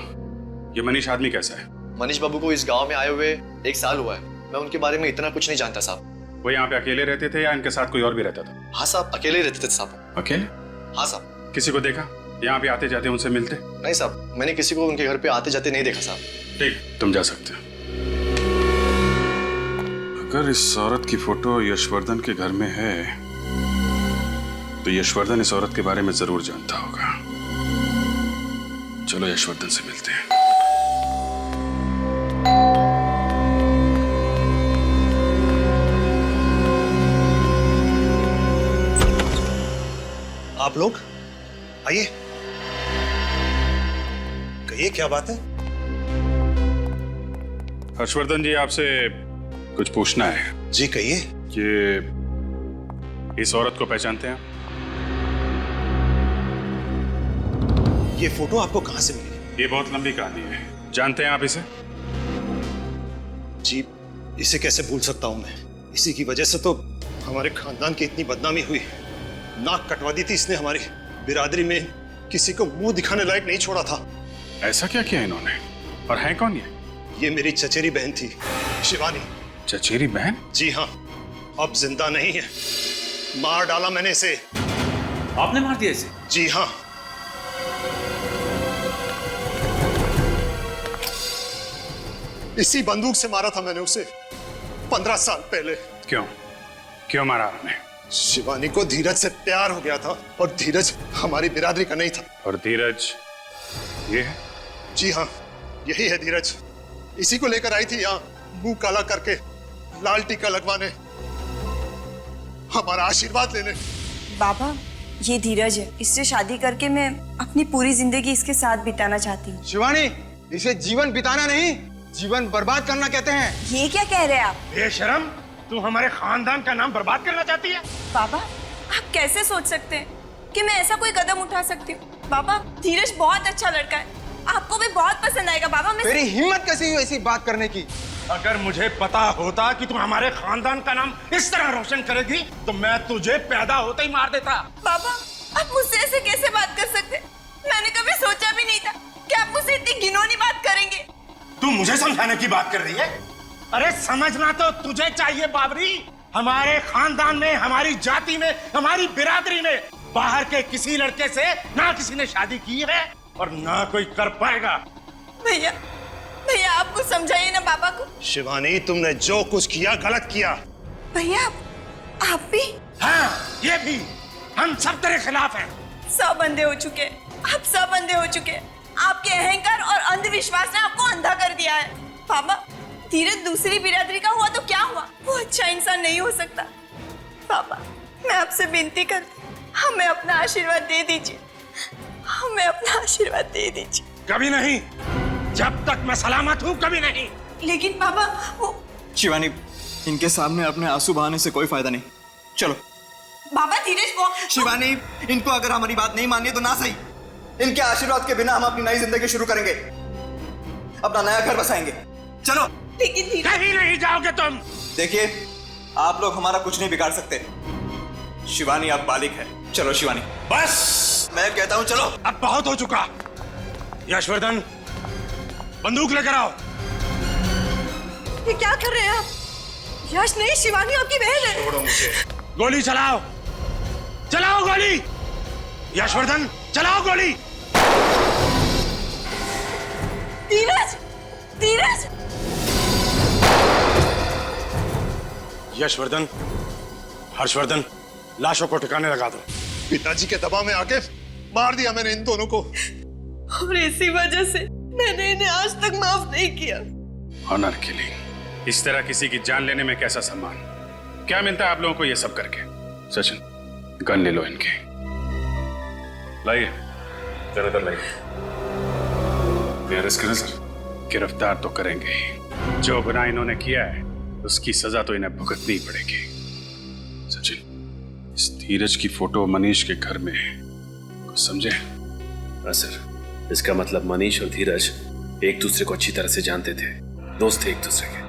ये मनीष आदमी कैसा है? मनीष बाबू को इस गांव में आए हुए 1 साल हुआ है। मैं उनके बारे में इतना कुछ नहीं जानता साहब। वो यहाँ पे अकेले रहते थे या इनके साथ कोई और भी रहता था? हाँ साहब, अकेले रहते थे साहब। अकेले? हाँ साहब। किसी को देखा यहाँ पे आते जाते उनसे मिलते? नहीं साहब, मैंने किसी को उनके घर पे आते जाते नहीं देखा साहब। ठीक, तुम जा सकते हो। अगर इस औरत की फोटो यशवर्धन के घर में है तो यशवर्धन इस औरत के बारे में जरूर जानता होगा। चलो यशवर्धन से मिलते हैं। आप लोग आइए, कहिए क्या बात है? हर्षवर्धन जी, आपसे कुछ पूछना है। जी कहिए। ये इस औरत को पहचानते हैं? ये फोटो आपको कहां से मिली? ये बहुत लंबी कहानी है। जानते हैं आप इसे? जी, इसे कैसे भूल सकता हूं मैं। इसी की वजह से तो हमारे खानदान की इतनी बदनामी हुई। नाक कटवा दी थी इसने। हमारी बिरादरी में किसी को मुंह दिखाने लायक नहीं छोड़ा था। ऐसा क्या किया इन्होंने? और है कौन ये मेरी चचेरी बहन थी, शिवानी। चचेरी बहन? जी हाँ, अब जिंदा नहीं है, मार डाला मैंने इसे। आपने मार दिया इसे? जी हाँ। इसी बंदूक से मारा था मैंने उसे 15 साल पहले। क्यों? क्यों मारा आपने? शिवानी को धीरज से प्यार हो गया था और धीरज हमारी बिरादरी का नहीं था। और धीरज ये है? जी हाँ, यही है धीरज। इसी को लेकर आई थी यहाँ, मुंह काला करके, लाल टीका लगवाने, हमारा आशीर्वाद लेने। बाबा, ये धीरज है। इससे शादी करके मैं अपनी पूरी जिंदगी इसके साथ बिताना चाहती हूँ। शिवानी, इसे जीवन बिताना नहीं, जीवन बर्बाद करना कहते हैं। ये क्या कह रहे हैं आप? बेशरम, तू हमारे खानदान का नाम बर्बाद करना चाहती है? बाबा, आप कैसे सोच सकते हैं कि मैं ऐसा कोई कदम उठा सकती हूँ? बाबा, धीरज बहुत अच्छा लड़का है, आपको भी बहुत पसंद आएगा। बाबा, मैं तेरी हिम्मत कैसी हुई ऐसी बात करने की? अगर मुझे पता होता कि तुम हमारे खानदान का नाम इस तरह रोशन करेगी तो मैं तुझे पैदा होते ही मार देता। बाबा, आप मुझसे ऐसे कैसे बात कर सकते? मैंने कभी सोचा भी नहीं था कि आप मुझसे इतनी घिनौनी बात करेंगे। तू मुझे समझाने की बात कर रही है? अरे समझना तो तुझे चाहिए बाबरी। हमारे खानदान में, हमारी जाति में, हमारी बिरादरी में बाहर के किसी लड़के से ना किसी ने शादी की है और ना कोई कर पाएगा। भैया, भैया आप कुछ समझाइए ना बाबा को। शिवानी, तुमने जो कुछ किया गलत किया। भैया, आप भी? हाँ, ये भी। हम सब तेरे खिलाफ हैं। सब अंधे हो चुके, आप सब अंधे हो चुके। आपके अहंकार और अंधविश्वास ने आपको अंधा कर दिया है। बाबा, धीरज दूसरी बिरादरी का हुआ तो क्या हुआ? वो अच्छा इंसान नहीं हो सकता। बाबा, मैं आपसे विनती करती हूँ, हमें अपना आशीर्वाद दे दीजिए, हमें अपना आशीर्वाद दे दीजिए। कभी नहीं, जब तक मैं सलामत हूँ कभी नहीं। लेकिन बाबा, वो शिवानी, इनके सामने अपने आंसू बहाने से कोई फायदा नहीं। चलो। बाबा, धीरज वो शिवानी, इनको अगर हमारी बात नहीं मानी तो ना सही, इनके आशीर्वाद के बिना हम अपनी नई जिंदगी शुरू करेंगे, अपना नया घर बसाएंगे। चलो। लेकिन कहीं नहीं जाओगे तुम। देखिए, आप लोग हमारा कुछ नहीं बिगाड़ सकते। शिवानी अब बालिग है। चलो शिवानी। बस, मैं कहता हूँ चलो। अब बहुत हो चुका। यशवर्धन, बंदूक लेकर आओ। ये क्या कर रहे हैं आप? यश नहीं, शिवानी आपकी बहन है। छोड़ो मुझे। गोली चलाओ, चलाओ गोली। यशवर्धन, चलाओ गोली। धीरज, धीरज। यशवर्धन, हर्षवर्धन, लाशों को ठिकाने लगा दो। पिताजी के दबाव में आके मार दिया मैंने इन दोनों को, और इसी वजह से मैंने इन्हें आज तक माफ नहीं किया। ऑनर किलिंग, इस तरह किसी की जान लेने में कैसा सम्मान? क्या मिलता है आप लोगों को ये सब करके? सचिन, गन ले लो इनके। लाइए, ज्यादातर लाइए। अरेस्ट करें सर? गिरफ्तार तो करेंगे ही। जो गुनाह इन्होंने किया है उसकी सजा तो इन्हें भुगतनी ही पड़ेगी। सचिन, इस धीरज की फोटो मनीष के घर में है, कुछ समझे? हाँ सर, इसका मतलब मनीष और धीरज एक दूसरे को अच्छी तरह से जानते थे, दोस्त थे एक दूसरे के,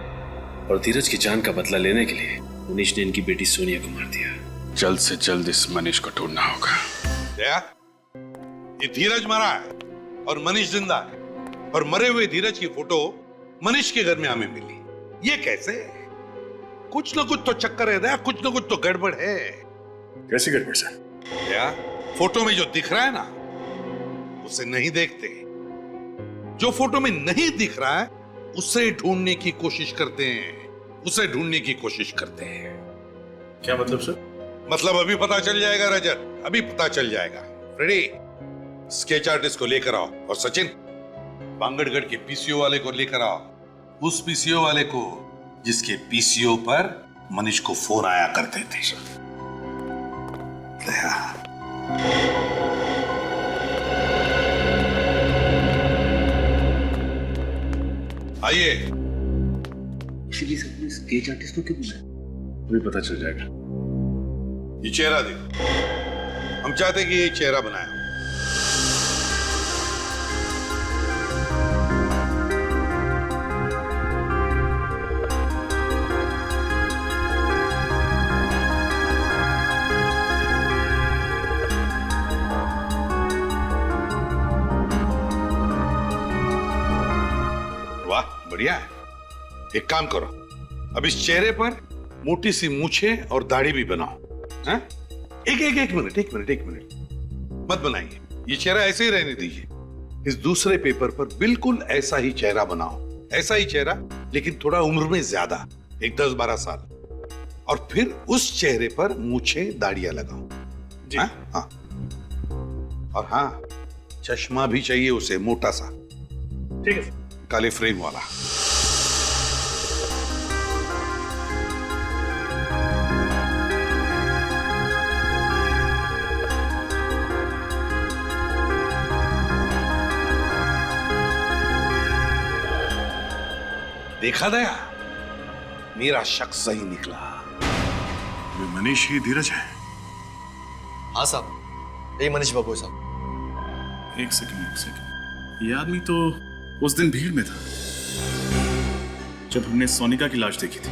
और धीरज की जान का बदला लेने के लिए मनीष ने इनकी बेटी सोनिया को मार दिया। जल्द से जल्द इस मनीष को ढूंढना होगा। क्या? ये धीरज मरा है और मनीष जिंदा है, और मरे हुए धीरज की फोटो मनीष के घर में हमें मिली। ये कैसे? कुछ ना कुछ तो चक्कर है, कुछ ना कुछ तो गड़बड़ है। कैसी गड़बड़ सर? क्या? फोटो में जो दिख रहा है ना, उसे नहीं देखते। जो फोटो में नहीं दिख रहा है उसे ढूंढने की कोशिश करते हैं, उसे ढूंढने की कोशिश करते हैं। क्या मतलब सर? मतलब अभी पता चल जाएगा रजत, अभी पता चल जाएगा। रेडी? स्केच आर्टिस्ट को लेकर आओ, और सचिन, बांगड़गढ़ के पीसीओ वाले को लेकर आओ, उस पीसीओ वाले को जिसके पीसीओ पर मनीष को फोन आया करते थे। आइए। एक्चुअली सर, स्केच आर्टिस्ट को क्यों बुलाया? अभी पता चल जाएगा। ये चेहरा देखो, हम चाहते कि ये चेहरा बनाया। वाह, बढ़िया है। एक काम करो, अब इस चेहरे पर मोटी सी मूछें और दाढ़ी भी बनाओ। हैं? एक मिनट मत बनाइए, ये चेहरा ऐसे ही रहने दीजिए। इस दूसरे पेपर पर बिल्कुल ऐसा ही चेहरा बनाओ, ऐसा ही चेहरा लेकिन थोड़ा उम्र में ज्यादा, एक 10-12 साल, और फिर उस चेहरे पर मूछे दाढ़ियां लगाओ जी। हाँ। और हाँ, चश्मा भी चाहिए उसे, मोटा सा, ठीक है, काले फ्रेम वाला। देखा दया, मेरा शक सही निकला। ये मनीष ही धीरज है? हाँ साहब, यही मनीष बाबू साहब। एक सेकंड। ये आदमी तो उस दिन भीड़ में था जब हमने सोनिका की लाश देखी थी।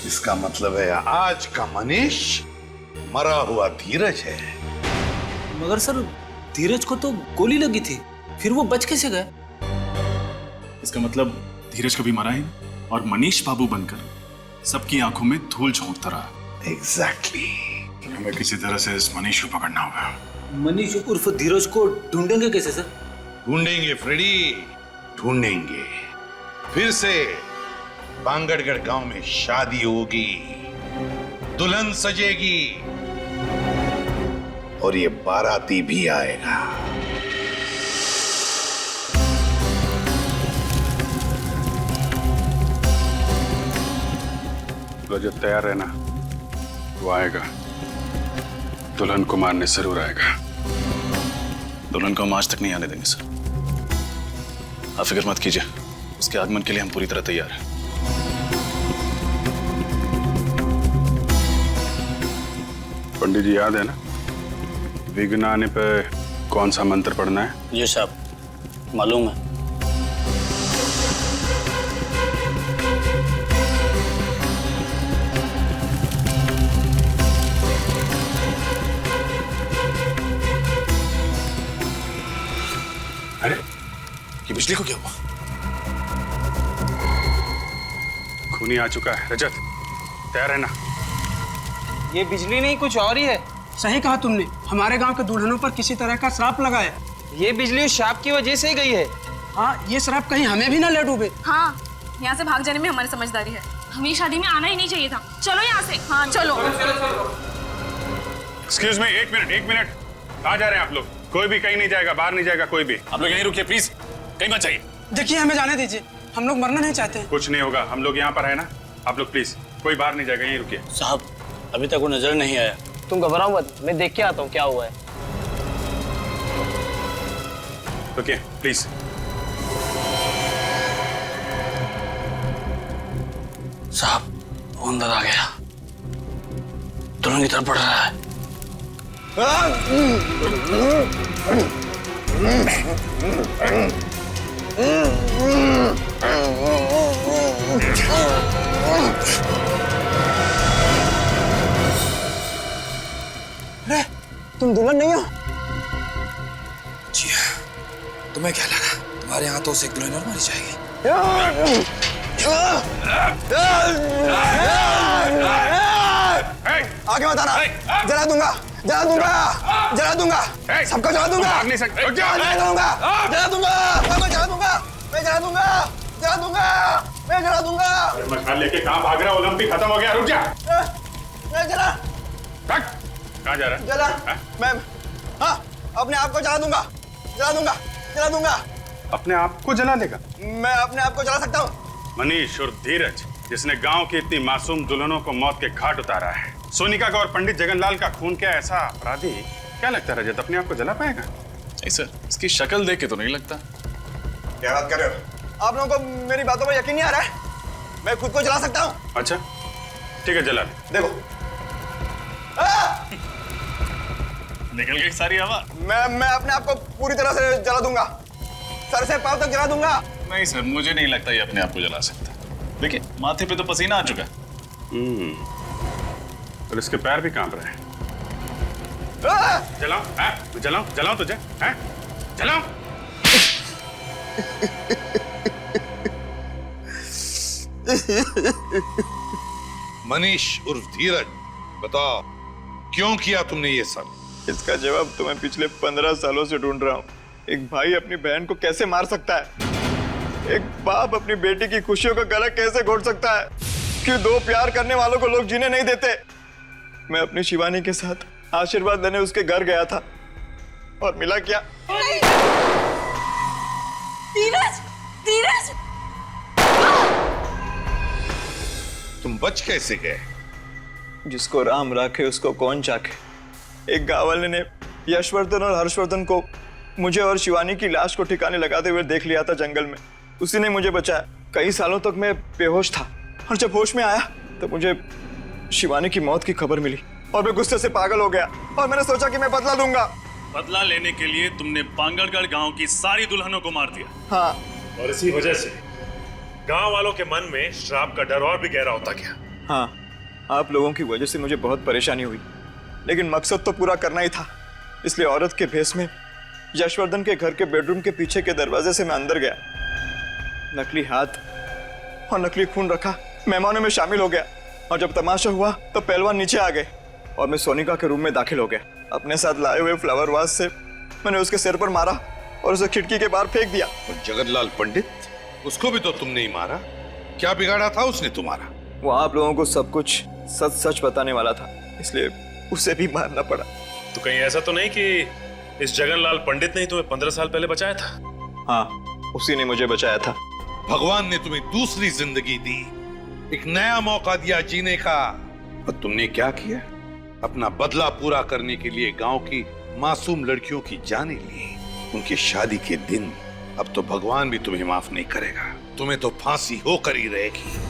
इसका मतलब है आज का मनीष मरा हुआ धीरज है। मगर सर, धीरज को तो गोली लगी थी, फिर वो बच कैसे गए? इसका मतलब धीरज कभी मरा ही नहीं और मनीष बाबू बनकर सबकी आंखों में धूल झोंकता रहा। एग्जैक्टली। हमें किसी तरह से इस मनीष को पकड़ना होगा। मनीष उर्फ धीरज को ढूंढेंगे कैसे सर? ढूंढेंगे फ्रेडी, ढूंढेंगे। फिर से बांगड़गढ़ गांव में शादी होगी, दुल्हन सजेगी और ये बाराती भी आएगा। रजत तैयार रहना, वो आएगा, दुल्हन को मारने जरूर आएगा। दुल्हन को हम आज तक नहीं आने देंगे सर, आप फिक्र मत कीजिए, उसके आगमन के लिए हम पूरी तरह तैयार हैं। पंडित जी याद है ना, विघ्न आने पे कौन सा मंत्र पढ़ना है? जी साहब, मालूम है। अरे ये बिजली को क्या हुआ? खूनी आ चुका है। रजत तैयार रहना। ये बिजली नहीं, कुछ और ही है। सही कहा तुमने, हमारे गांव के दुल्हनों पर किसी तरह का श्राप लगा है। ये बिजली उस श्राप की वजह से ही गई है। हाँ, ये श्राप कहीं हमें भी ना ले डूबे। हाँ, यहाँ से भाग जाने में हमारी समझदारी है। हमें शादी में आना ही नहीं चाहिए था। चलो यहाँ से। हाँ चलो। एक्सक्यूज मी, एक मिनट। कहाँ जा रहे हैं आप लोग? कोई भी कहीं नहीं जाएगा, बाहर नहीं जाएगा कोई भी। आप लोग यहीं रुकिए प्लीज, कहीं मत जाइए। देखिए, हमें जाने दीजिए, हम लोग मरना नहीं चाहते। कुछ नहीं होगा, हम लोग यहाँ पर है ना। आप लोग प्लीज, कोई बाहर नहीं जाएगा, यहीं रुकिए। साहब, अभी तक वो नजर नहीं आया। तुम घबराओ मत, मैं देख के आता हूँ क्या हुआ है। रुकिए प्लीज। साहब, वो अंदर आ गया, दुल्हन की तरफ बढ़ रहा है। अरे, तुम दुल्हन नहीं हो? जी हाँ, तुम्हें क्या लगा तुम्हारे यहाँ तो एक दुल्हन और मारी जाएगी? आगे मत आना, जला दूंगा। सबको जला दूंगा। मैं जला दूंगा। मशाल लेके कहाँ भाग रहा है? ओलंपिक खत्म हो गया, रुक जा। मैं जला। कहाँ जा रहा है? जला। मैं अपने आप को जला दूंगा। अपने आप को जला लेगा? मैं अपने आप को जला सकता हूँ। मनीष और धीरज, जिसने गांव की इतनी मासूम दुल्हनों को मौत के घाट उतारा है, सोनिका का और पंडित जगनलाल का खून क्या ऐसा अपराधी, क्या लगता है रजत अपने आप को जला पाएगा? नहीं सर, इसकी शक्ल देख के तो नहीं लगता। क्या बात कर रहे हो? आप लोगों को मेरी बातों पर यकीन नहीं आ रहा है? मैं खुद को जला सकता हूँ। अच्छा ठीक है, जला ले। देखो, निकल गई सारी हवा। मैं अपने आप को पूरी तरह से जला दूंगा, सर से पांव तक जला दूंगा। नहीं सर, मुझे नहीं लगता ये अपने आप को जला सकता। देखिए, माथे पे तो पसीना आ चुका है। और इसके पैर भी कांप रहे हैं। जलाऊं तुझे? जलाऊं? मनीष उर्फ धीरज, बताओ क्यों किया तुमने ये सब? इसका जवाब तो मैं पिछले 15 सालों से ढूंढ रहा हूँ। एक भाई अपनी बहन को कैसे मार सकता है? एक बाप अपनी बेटी की खुशियों का गला कैसे घोट सकता है? क्यों दो प्यार करने वालों को लोग जीने नहीं देते? मैं अपनी शिवानी के साथ आशीर्वाद लेने उसके घर गया था और मिला क्या? धीरज, धीरज, तुम बच कैसे गए? जिसको राम राखे उसको कौन चाखे। एक गांव वाले ने यशवर्धन और हर्षवर्धन को मुझे और शिवानी की लाश को ठिकाने लगाते हुए देख लिया था जंगल में। उसी ने मुझे बचाया। कई सालों तक मैं बेहोश था और जब होश में आया तो मुझे शिवानी की मौत की खबर मिली और मैं गुस्से से पागल हो गया और मैंने सोचा कि मैं बदला दूंगा। बदला लेने के लिए तुमने पांगड़गढ़ गांव की सारी दुल्हनों को मार दिया। हाँ, और इसी वजह से गांव वालों के मन में श्राप का डर और भी गहरा होता गया। हाँ, आप लोगों की वजह से मुझे बहुत परेशानी हुई, लेकिन मकसद तो पूरा करना ही था। इसलिए औरत के भेष में यशवर्धन के घर के बेडरूम के पीछे के दरवाजे से मैं अंदर गया। नकली हाथ और नकली खून रखा, मेहमानों में शामिल हो गया और जब तमाशा हुआ तो पहलवान नीचे आ गए और मैं सोनिका के रूम में दाखिल हो गया। अपने साथ लाए हुए फ्लावर वास से मैंने उसके सिर पर मारा और उसे खिड़की के बाहर फेंक दिया। और जगतलाल पंडित, उसको भी तो तुमने ही मारा। क्या बिगाड़ा था उसने तुम्हारा? वो आप लोगों को सब कुछ सच सच बताने वाला था, इसलिए उसे भी मारना पड़ा। तो कहीं ऐसा तो नहीं कि इस जगनलाल पंडित ने तुम्हें 15 साल पहले बचाया था? हाँ, उसी ने मुझे बचाया था। भगवान ने तुम्हें दूसरी जिंदगी दी, एक नया मौका दिया जीने का, और तुमने क्या किया? अपना बदला पूरा करने के लिए गांव की मासूम लड़कियों की जानें ली। उनकी शादी के दिन अब तो भगवान भी तुम्हें माफ नहीं करेगा। तुम्हें तो फांसी होकर ही रहेगी।